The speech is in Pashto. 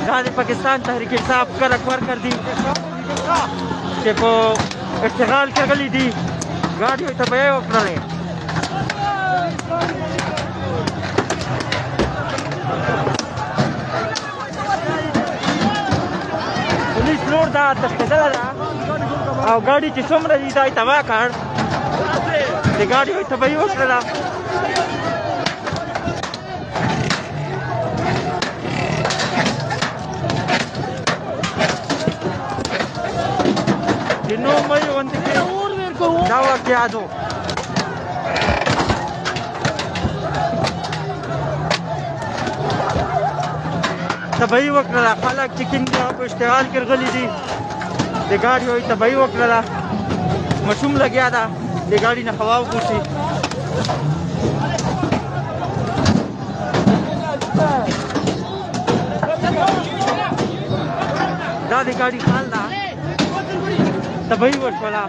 دا د پاکستان تحریک انصاف کلک ورکړ دي چې په اشتغال کې غلي دي ګاډیو ته به یې وکړلې پولیس نور دا تښتېدله ده او ګاډي چې څومره دي دا یې تباه کړ د ګاډیو ته به یې وکړله د 9 مۍ غونډې کې دا واقعات و تباهي وکړله خلک چې کوم په اشتغال کې غلي دي د ګاډیو یې تباهي وکړله ماشوم لګیا ده د ګاډي نه هوا وګوسي دا د ګاډي حال ده تباهي وشوله